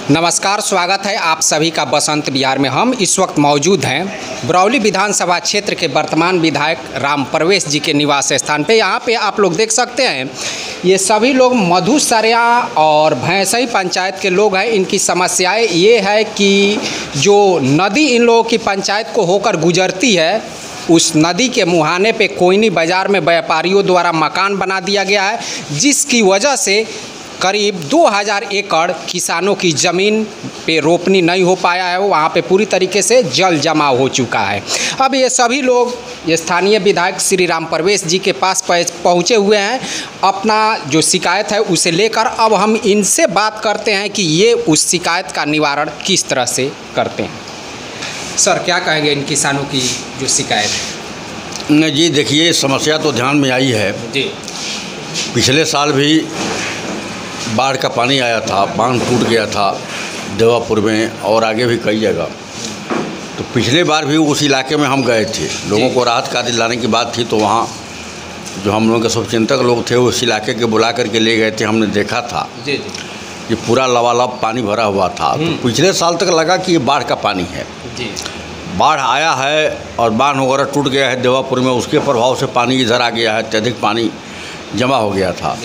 नमस्कार, स्वागत है आप सभी का बसंत विहार में। हम इस वक्त मौजूद हैं बरौली विधानसभा क्षेत्र के वर्तमान विधायक राम प्रवेश जी के निवास स्थान पे। यहाँ पे आप लोग देख सकते हैं ये सभी लोग मधुसरिया और भैंसई पंचायत के लोग हैं। इनकी समस्याएं ये है कि जो नदी इन लोगों की पंचायत को होकर गुजरती है, उस नदी के मुहाने पे कोयनी बाज़ार में व्यापारियों द्वारा मकान बना दिया गया है, जिसकी वजह से करीब 2000 एकड़ किसानों की ज़मीन पे रोपनी नहीं हो पाया है। वहाँ पे पूरी तरीके से जल जमाव हो चुका है। अब ये सभी लोग स्थानीय विधायक श्री राम प्रवेश जी के पास पहुँचे हुए हैं, अपना जो शिकायत है उसे लेकर। अब हम इनसे बात करते हैं कि ये उस शिकायत का निवारण किस तरह से करते हैं। सर, क्या कहेंगे इन किसानों की जो शिकायत है? नहीं जी, देखिए समस्या तो ध्यान में आई है जी। पिछले साल भी बाढ़ का पानी आया था, बांध टूट गया था देवापुर में और आगे भी कई जगह। तो पिछले बार भी उस इलाके में हम गए थे, लोगों को राहत कार्य दिलाने की बात थी। तो वहाँ जो हम लोगों के शुभचिंतक लोग थे उस इलाके के बुला करके ले गए थे। हमने देखा था कि पूरा लबालब पानी भरा हुआ था। तो पिछले साल तक लगा कि ये बाढ़ का पानी है। बाढ़ आया है और बांध वगैरह टूट गया है देवापुर में, उसके प्रभाव से पानी इधर आ गया है, अत्यधिक पानी जमा हो गया था।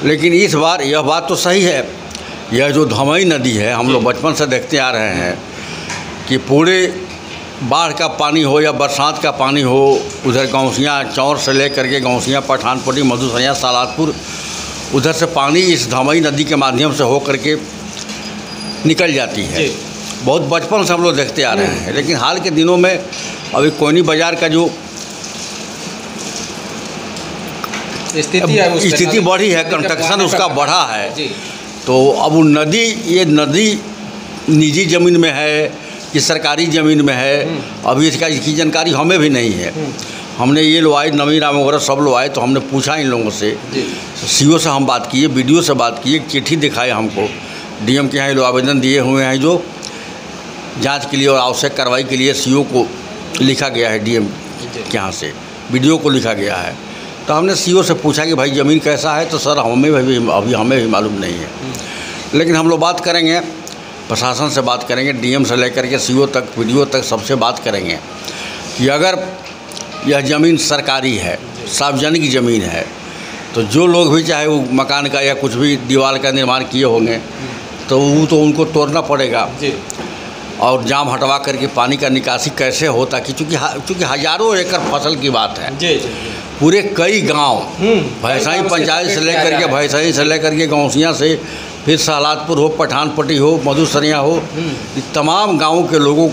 लेकिन इस बार यह बात तो सही है, यह जो धमई नदी है, हम लोग बचपन से देखते आ रहे हैं कि पूरे बाढ़ का पानी हो या बरसात का पानी हो, उधर गौसियाँ चौर से ले करके गौसियाँ पठानपट्टी मधुसरिया सालादपुर, उधर से पानी इस धमई नदी के माध्यम से हो करके निकल जाती है। बहुत बचपन से हम लोग देखते आ रहे हैं। लेकिन हाल के दिनों में अभी कोयनी बाज़ार का जो स्थिति बढ़ी है, कंस्ट्रक्शन उसका बढ़ा है, तो अब वो ये नदी निजी ज़मीन में है कि सरकारी ज़मीन में है, अभी इसकी जानकारी हमें भी नहीं है। हमने ये लोग आए, नवीन राम वगैरह सब लोग आए, तो हमने पूछा इन लोगों से, सीओ से हम बात किए, बीडीओ से बात किए, चिट्ठी दिखाए हमको, डीएम के यहाँ ये लोग आवेदन दिए हुए हैं जो जांच के लिए और आवश्यक कार्रवाई के लिए सीओ को लिखा गया है, डीएम के यहाँ से बीडीओ को लिखा गया है। तो हमने सीओ से पूछा कि भाई ज़मीन कैसा है, तो सर हमें भी मालूम नहीं है। लेकिन हम लोग बात करेंगे, प्रशासन से बात करेंगे, डीएम से लेकर के सीओ तक, बीडीओ तक, सबसे बात करेंगे कि अगर यह ज़मीन सरकारी है, सार्वजनिक ज़मीन है, तो जो लोग भी चाहे वो मकान का या कुछ भी दीवार का निर्माण किए होंगे तो वो तो उनको तोड़ना पड़ेगा और जाम हटवा करके पानी का निकासी कैसे होता कि चूँकि हज़ारों एकड़ फसल की बात है। पूरे कई गांव, भैंसई पंचायत से लेकर के गौसियाँ से फिर सालादपुर हो, पठानपट्टी हो, मधुसरिया हो, तमाम गांवों के लोगों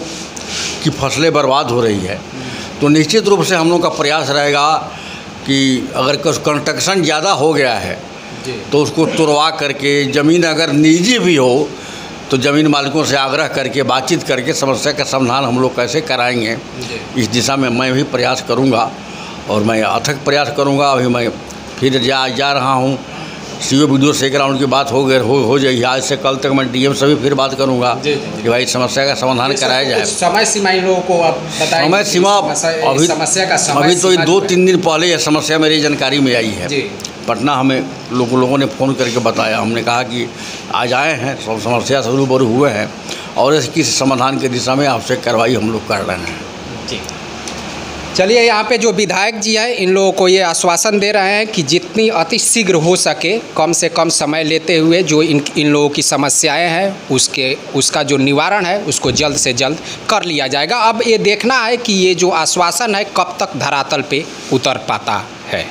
की फसलें बर्बाद हो रही है। तो निश्चित रूप से हम लोग का प्रयास रहेगा कि अगर कंस्ट्रक्शन ज़्यादा हो गया है तो उसको तुड़वा करके, ज़मीन अगर निजी भी हो तो ज़मीन मालिकों से आग्रह करके, बातचीत करके समस्या का समाधान हम लोग कैसे कराएंगे, इस दिशा में मैं भी प्रयास करूंगा और मैं अथक प्रयास करूंगा। अभी मैं फिर जा रहा हूं, सीओ बीडीओ से एक राउंड की बात हो जाएगी। आज से कल तक मैं डीएम से भी फिर बात करूंगा कि भाई समस्या का समाधान कराया जाए। समय सीमा इन लोगों को आप बताएं। समय सीमा अभी तो 2-3 दिन पहले यह समस्या मेरी जानकारी में आई है। पटना हमें लोगों ने फ़ोन करके बताया, हमने कहा कि आज आए हैं, सब समस्या से रूबरू हुए हैं और इसकी समाधान की दिशा में आवश्यक कार्रवाई हम लोग कर रहे हैं। जी, चलिए, यहाँ पे जो विधायक जी हैं इन लोगों को ये आश्वासन दे रहे हैं कि जितनी अति शीघ्र हो सके, कम से कम समय लेते हुए जो इन लोगों की समस्याएं हैं उसका जो निवारण है उसको जल्द से जल्द कर लिया जाएगा। अब ये देखना है कि ये जो आश्वासन है कब तक धरातल पे उतर पाता है।